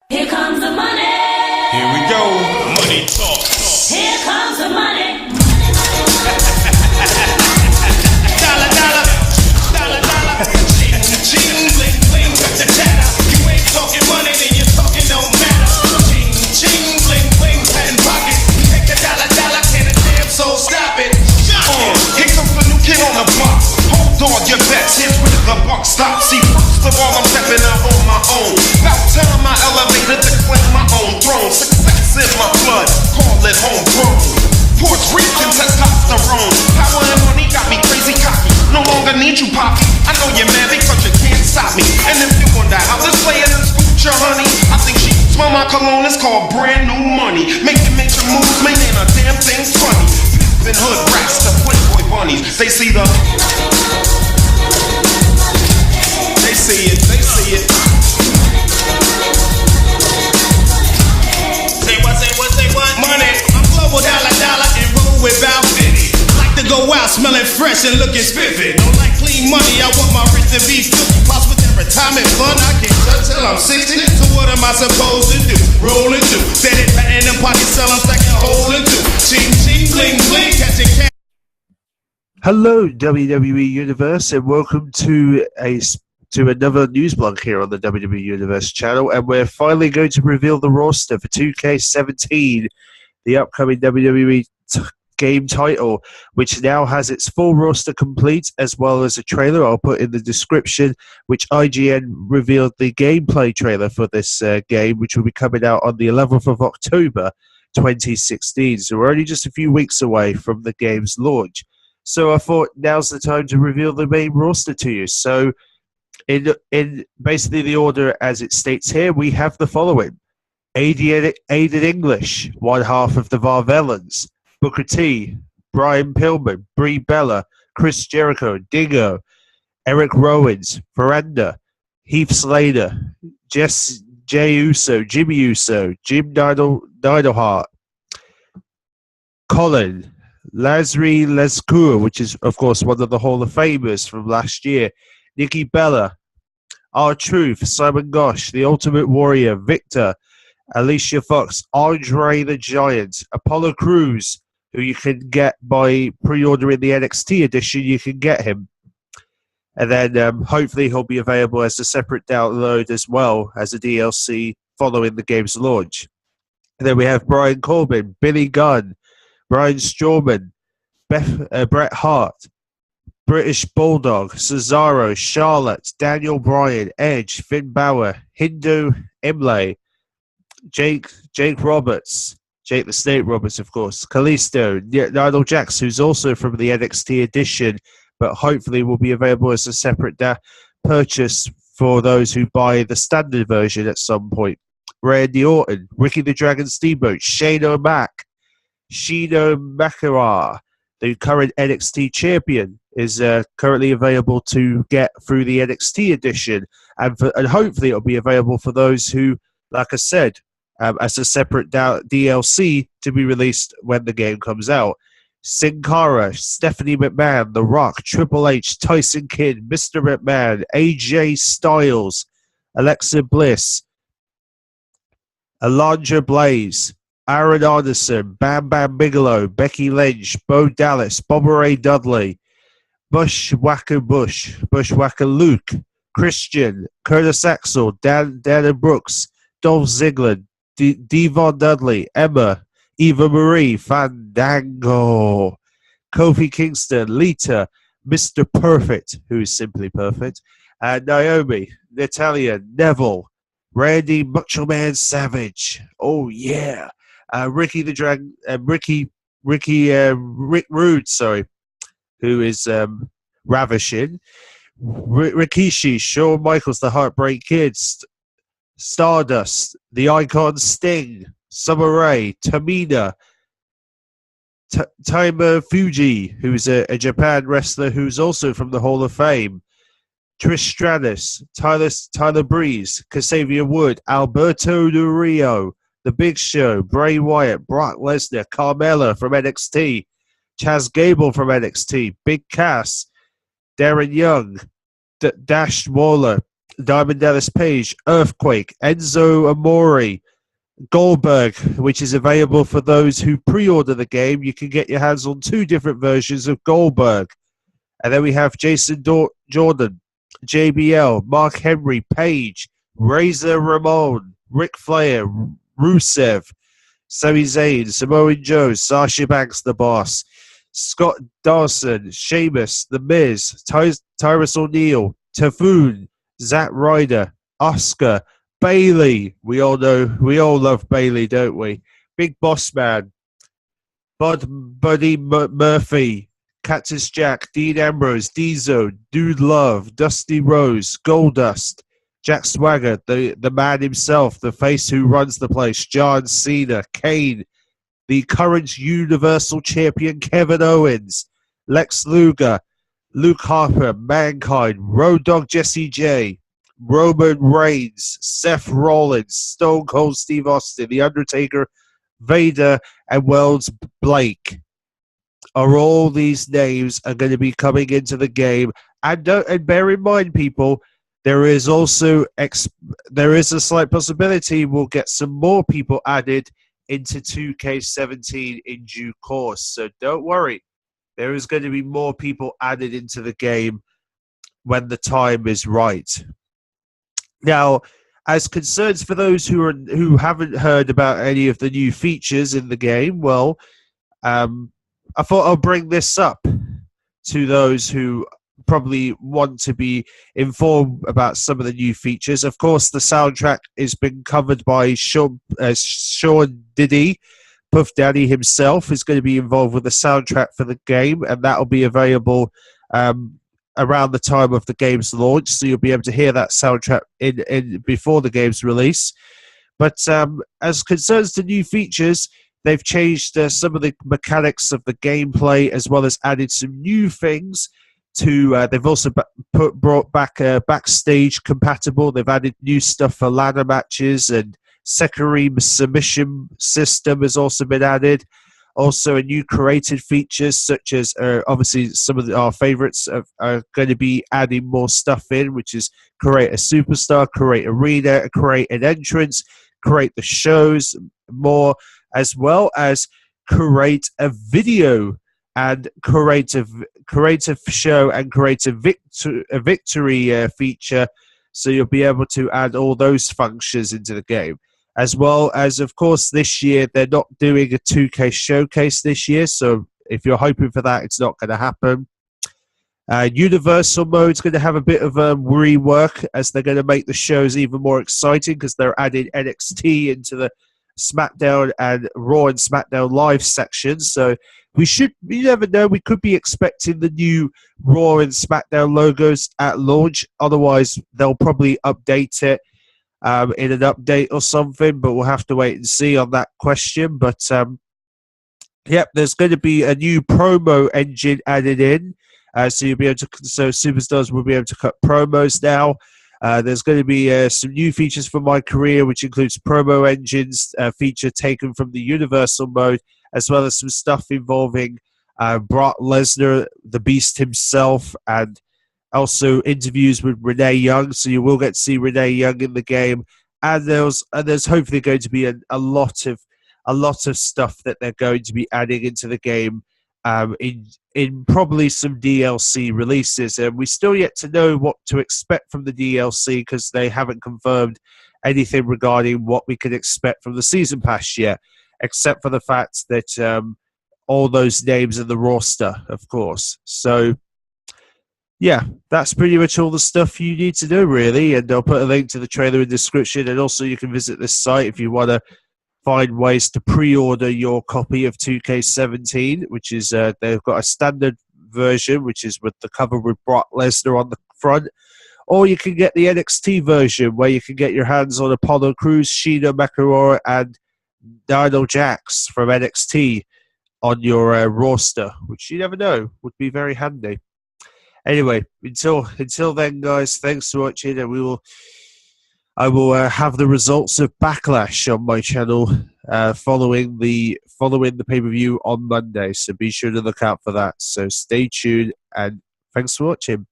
Here comes the money. Here we go. Money talk. Here comes the money. Dollar, dollar. Dollar, dollar. Ching, ching, bling, bling. Cut the chatter. You ain't talking money, then your talking don't matter. Ching, ching, bling, bling. Patent pocket. Take the dollar, dollar. Can a damn soul stop it? Here comes the new kid on the block. Hold on, your bets. Here's where the buck stops. See, first of all, I'm stepping out on my own. About time I elevated to claim my own throne. Success in my blood, call it homegrown. Puerto Rican testosterone. Power and money got me crazy cocky. No longer need you, poppy. I know you're mad because you can't stop me. And if you wonder how this player is future, honey, I think she smell my cologne. It's called brand new money. Making major moves, making a damn thing's funny. Pimpin' hood rats to playboy bunnies. They see the. They see it. They see it. Say what? Say what? Say what? Money. I'm global dollar dollar and roll without 50. Like to go out smelling fresh and looking spiffy. Don't like clean money. I want my wrist to be filthy. Plus with that retirement fund, I can't touch till I'm 60. So what am I supposed to do? Rolling through, set it, patting them pockets, sell them, stacking, holding through. Ching ching, bling bling, catching cash. Hello, WWE Universe, and welcome to another news blog here on the WWE Universe channel. And we're finally going to reveal the roster for 2K17, the upcoming WWE game title, which now has its full roster complete, as well as a trailer I'll put in the description, which IGN revealed the gameplay trailer for this game, which will be coming out on the 11th of October 2016. So we're only just a few weeks away from the game's launch. So I thought now's the time to reveal the main roster to you. So in basically the order as it states here, we have the following. Aiden English, one half of the Varvellans. Booker T, Brian Pillman, Brie Bella, Chris Jericho, Dingo, Eric Rowans, Veranda, Heath Slater, Jay Uso, Jimmy Uso, Jim Neidhart, Colin, Lazary Lescour, which is, of course, one of the Hall of Famers from last year, Nikki Bella, R-Truth, Simon Gosh, The Ultimate Warrior, Victor, Alicia Fox, Andre the Giant, Apollo Crews, who you can get by pre-ordering the NXT edition. You can get him. And then hopefully he'll be available as a separate download as well as a DLC following the game's launch. And then we have Brian Corbin, Billy Gunn, Brian Strowman, Bret Hart, British Bulldog, Cesaro, Charlotte, Daniel Bryan, Edge, Finn Balor, Hindu Imlay, Jake Roberts, Jake the Snake Roberts, of course, Kalisto, Nigel Jax, who's also from the NXT edition, but hopefully will be available as a separate purchase for those who buy the standard version at some point. Randy Orton, Ricky the Dragon Steamboat, Shane O'Mac, Shino Makara, the current NXT champion, is currently available to get through the NXT edition, and hopefully it'll be available for those who, like I said, as a separate DLC to be released when the game comes out. Sin Cara, Stephanie McMahon, The Rock, Triple H, Tyson Kidd, Mr. McMahon, AJ Styles, Alexa Bliss, Alundra Blaze, Aaron Anderson, Bam Bam Bigelow, Becky Lynch, Bo Dallas, Bobby Ray Dudley, Bushwhacker Bush, Bushwhacker Luke, Christian, Curtis Axel, Dana Brooks, Dolph Ziggler, Devon Dudley, Emma, Eva Marie, Fandango, Kofi Kingston, Lita, Mr. Perfect, who is simply perfect, Naomi, Natalia, Neville, Randy Macho Man Savage, oh yeah, Ricky the Dragon, Rick Rude, sorry, who is ravishing, Rikishi, Shawn Michaels, the Heartbreak Kids, Stardust, the Icon Sting, Summer Rae, Tamina, Taima Fuji, who's a Japan wrestler who's also from the Hall of Fame, Trish Stratus, Tyler Breeze, Xavier Wood, Alberto Del Rio, The Big Show, Bray Wyatt, Brock Lesnar, Carmella from NXT, Chaz Gable from NXT, Big Cass, Darren Young, Dash Waller, Diamond Dallas Page, Earthquake, Enzo Amore, Goldberg, which is available for those who pre-order the game. You can get your hands on 2 different versions of Goldberg. And then we have Jason Jordan, JBL, Mark Henry, Page, Razor Ramon, Ric Flair, Rusev, Sami Zayn, Samoa Joe, Sasha Banks, The Boss, Scott Dawson, Sheamus, The Miz, Tyrus O'Neil, Typhoon, Zack Ryder, Oscar, Bailey. We all love Bailey, don't we? Big Boss Man, Buddy Murphy, Cactus Jack, Dean Ambrose, Diesel, Dude Love, Dusty Rose, Goldust, Jack Swagger, the man himself, the face who runs the place, John Cena, Kane, the current Universal Champion Kevin Owens, Lex Luger, Luke Harper, Mankind, Road Dogg Jesse J, Roman Reigns, Seth Rollins, Stone Cold Steve Austin, The Undertaker, Vader, and Wells Blake. Are all these names are going to be coming into the game? And bear in mind, people, there is also there is a slight possibility we'll get some more people added into 2K17 in due course. So don't worry, there is going to be more people added into the game when the time is right. Now, as concerns for those who haven't heard about any of the new features in the game, well, I thought I'll bring this up to those who probably want to be informed about some of the new features. Of course, the soundtrack has been covered by Sean Diddy. Puff Daddy himself is going to be involved with the soundtrack for the game, and that will be available around the time of the game's launch, so you'll be able to hear that soundtrack in before the game's release. But as concerns to new features, they've changed some of the mechanics of the gameplay, as well as added some new things to. They've also brought back backstage compatible. They've added new stuff for ladder matches, and Sekiri submission system has also been added. Also, a new creative features such as obviously some of our favorites are going to be adding more stuff in, which is create a superstar, create arena, create an entrance, create the shows more, as well as create a video and create a show and create a victory feature. So you'll be able to add all those functions into the game. As well as, of course, this year, they're not doing a 2K showcase this year. So if you're hoping for that, it's not going to happen. Universal Mode's going to have a bit of a rework, as they're going to make the shows even more exciting, because they're adding NXT into the SmackDown and Raw and SmackDown Live sections. So you never know, we could be expecting the new Raw and SmackDown logos at launch. Otherwise, they'll probably update it in an update or something, but we'll have to wait and see on that question. But yep, there's going to be a new promo engine added in, so you'll be able to. So superstars will be able to cut promos now. There's going to be some new features for My Career, which includes promo engines feature taken from the Universal Mode, as well as some stuff involving Brock Lesnar, the Beast himself, and also interviews with Renee Young. So you will get to see Renee Young in the game, and there's hopefully going to be a lot of stuff that they're going to be adding into the game in probably some DLC releases. And we still yet to know what to expect from the DLC, because they haven't confirmed anything regarding what we can expect from the Season Pass yet, except for the fact that all those names in the roster, of course. So yeah, that's pretty much all the stuff you need to know, really. And I'll put a link to the trailer in the description. And also you can visit this site if you want to find ways to pre-order your copy of 2K17, which is they've got a standard version, which is with the cover with Brock Lesnar on the front. Or you can get the NXT version, where you can get your hands on Apollo Crews, Sheena Nakamura, and Dino Jax from NXT on your roster, which you never know, would be very handy. Anyway, until then, guys, thanks for watching, and I will have the results of Backlash on my channel following the pay-per-view on Monday. So be sure to look out for that. So stay tuned, and thanks for watching.